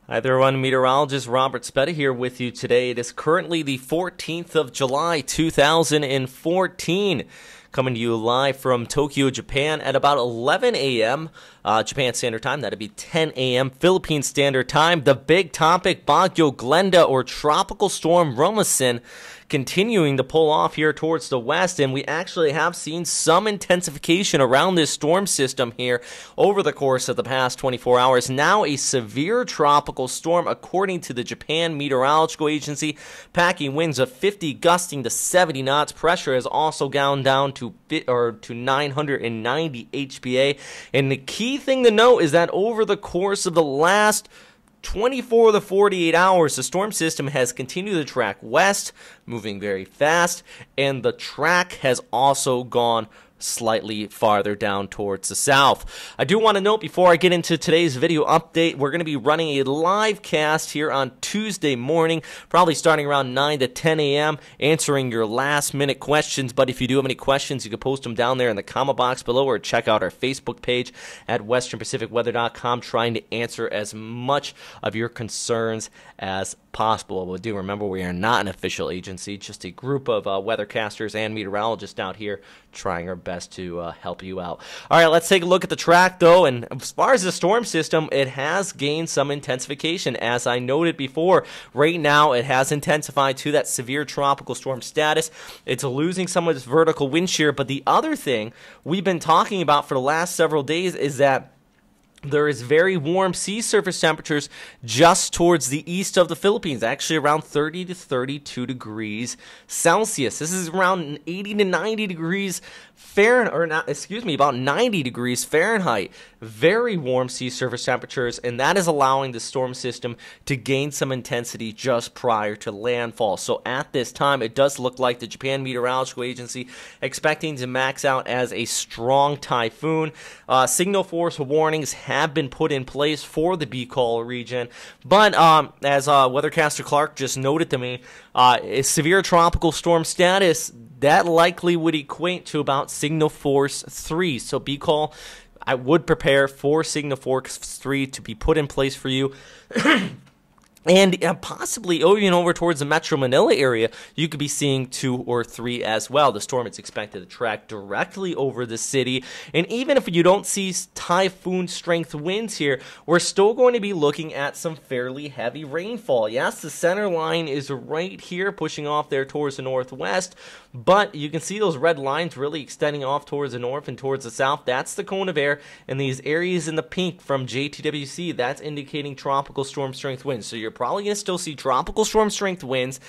Hi there, everyone. Meteorologist Robert Spetta here with you today. It is currently the 14th of July, 2014. Coming to you live from Tokyo, Japan at about 11 a.m. Japan Standard Time. That'd be 10 a.m. Philippine Standard Time. The big topic, Bagyo, Glenda, or Tropical Storm Rammasun, continuing to pull off here towards the west, and we actually have seen some intensification around this storm system here over the course of the past 24 hours. Now a severe tropical storm, according to the Japan Meteorological Agency, packing winds of 50 gusting to 70 knots. Pressure has also gone down to 990 HPA, and the key thing to note is that over the course of the last 24 to 48 hours, the storm system has continued to track west, moving very fast, and the track has also gone slightly farther down towards the south. I do want to note before I get into today's video update, we're going to be running a live cast here on Tuesday morning, probably starting around 9 to 10 a.m., answering your last minute questions. But if you do have any questions, you can post them down there in the comment box below, or check out our Facebook page at westernpacificweather.com, trying to answer as much of your concerns as possible. But do remember, we are not an official agency, just a group of weathercasters and meteorologists out here trying our best to help you out. All right, let's take a look at the track, though. And as far as the storm system, it has gained some intensification. As I noted before, right now it has intensified to that severe tropical storm status. It's losing some of its vertical wind shear. But the other thing we've been talking about for the last several days is that there is very warm sea surface temperatures just towards the east of the Philippines, actually around 30 to 32 degrees Celsius. This is around 80 to 90 degrees Fahrenheit, or not, excuse me, about 90 degrees Fahrenheit. Very warm sea surface temperatures, and that is allowing the storm system to gain some intensity just prior to landfall. So at this time, it does look like the Japan Meteorological Agency expecting to max out as a strong typhoon. Signal force warnings have been put in place for the B-Call region, but as weathercaster Clark just noted to me, a severe tropical storm status, that likely would equate to about signal force 3. So B-Call, I would prepare for signal force 3 to be put in place for you. And possibly even over towards the Metro Manila area, you could be seeing 2 or 3 as well. The storm is expected to track directly over the city. And even if you don't see typhoon strength winds here, we're still going to be looking at some fairly heavy rainfall. Yes, the center line is right here, pushing off there towards the northwest. But you can see those red lines really extending off towards the north and towards the south. That's the cone of air. And these areas in the pink from JTWC, that's indicating tropical storm strength winds. So you're probably going to still see tropical storm strength winds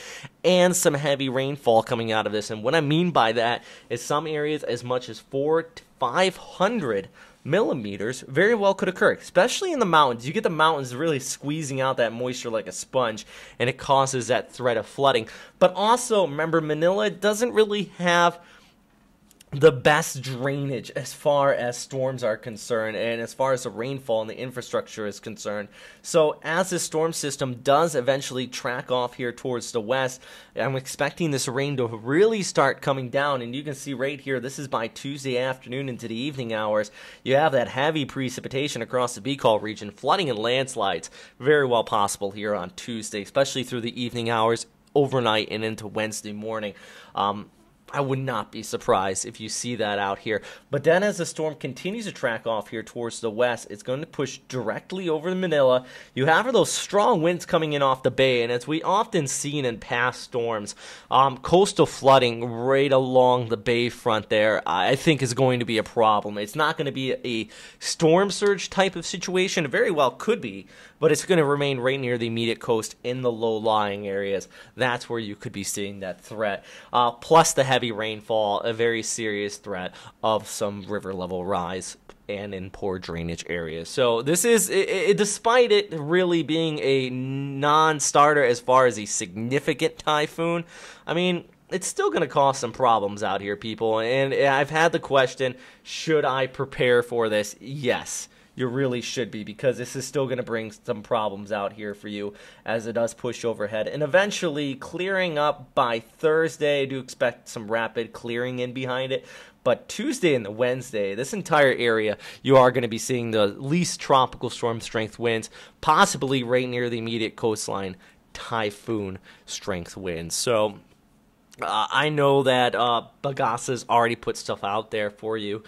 and some heavy rainfall coming out of this. And what I mean by that is some areas as much as 400 to 500 millimeters very well could occur, especially in the mountains. You get the mountains really squeezing out that moisture like a sponge, and it causes that threat of flooding. But also, remember, Manila doesn't really have the best drainage as far as storms are concerned, and as far as the rainfall and the infrastructure is concerned. So as this storm system does eventually track off here towards the west, I'm expecting this rain to really start coming down. And you can see right here, this is by Tuesday afternoon into the evening hours. You have that heavy precipitation across the B-Call region, flooding and landslides very well possible here on Tuesday, especially through the evening hours, overnight, and into Wednesday morning. I would not be surprised if you see that out here. But then as the storm continues to track off here towards the west, it's going to push directly over Manila. You have those strong winds coming in off the bay, and as we often seen in past storms, coastal flooding right along the bay front there, I think is going to be a problem. It's not going to be a storm surge type of situation. It very well could be, but it's going to remain right near the immediate coast in the low-lying areas. That's where you could be seeing that threat. Plus the heavy rainfall, a very serious threat of some river level rise and in poor drainage areas. So this is, despite it really being a non-starter as far as a significant typhoon, I mean, it's still going to cause some problems out here, people. And I've had the question, should I prepare for this? Yes. You really should be, because this is still going to bring some problems out here for you as it does push overhead. And eventually clearing up by Thursday. I do expect some rapid clearing in behind it. But Tuesday and the Wednesday, this entire area, you are going to be seeing the least tropical storm strength winds, possibly right near the immediate coastline, typhoon strength winds. So I know that Bagasa's already put stuff out there for you.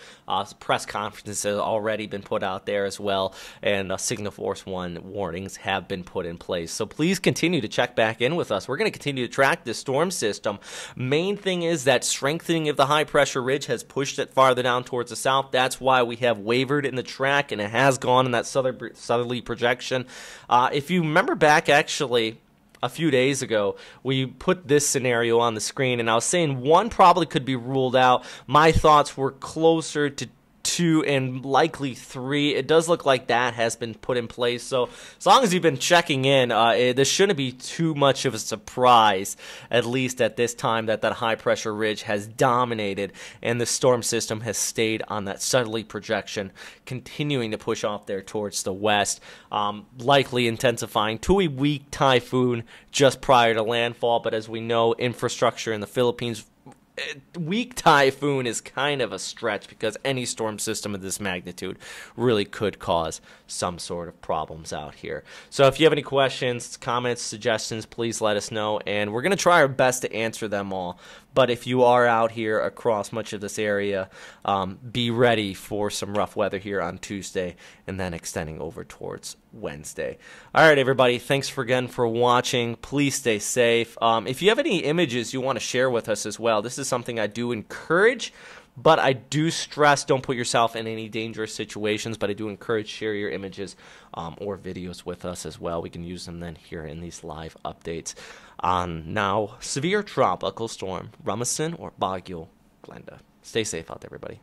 Press conferences have already been put out there as well, and Signal Force 1 warnings have been put in place. So please continue to check back in with us. We're going to continue to track this storm system. Main thing is that strengthening of the high-pressure ridge has pushed it farther down towards the south. That's why we have wavered in the track, and it has gone in that southerly projection. If you remember back, actually, a few days ago, we put this scenario on the screen, and I was saying one probably could be ruled out. My thoughts were closer to 2 and likely 3. It does look like that has been put in place. So as long as you've been checking in, this shouldn't be too much of a surprise, at least at this time, that high pressure ridge has dominated and the storm system has stayed on that southerly projection, continuing to push off there towards the west, likely intensifying to a weak typhoon just prior to landfall. But as we know, infrastructure in the Philippines, weak typhoon is kind of a stretch, because any storm system of this magnitude really could cause some sort of problems out here. So if you have any questions, comments, suggestions, please let us know, and we're going to try our best to answer them all. But if you are out here across much of this area, be ready for some rough weather here on Tuesday and then extending over towards Wednesday. All right, everybody, thanks again for watching. Please stay safe. If you have any images you want to share with us as well, this is something I do encourage, but I do stress don't put yourself in any dangerous situations, but I do encourage share your images or videos with us as well. We can use them then here in these live updates on now severe tropical storm Rammasun or Bagyo, Glenda. Stay safe out there, everybody.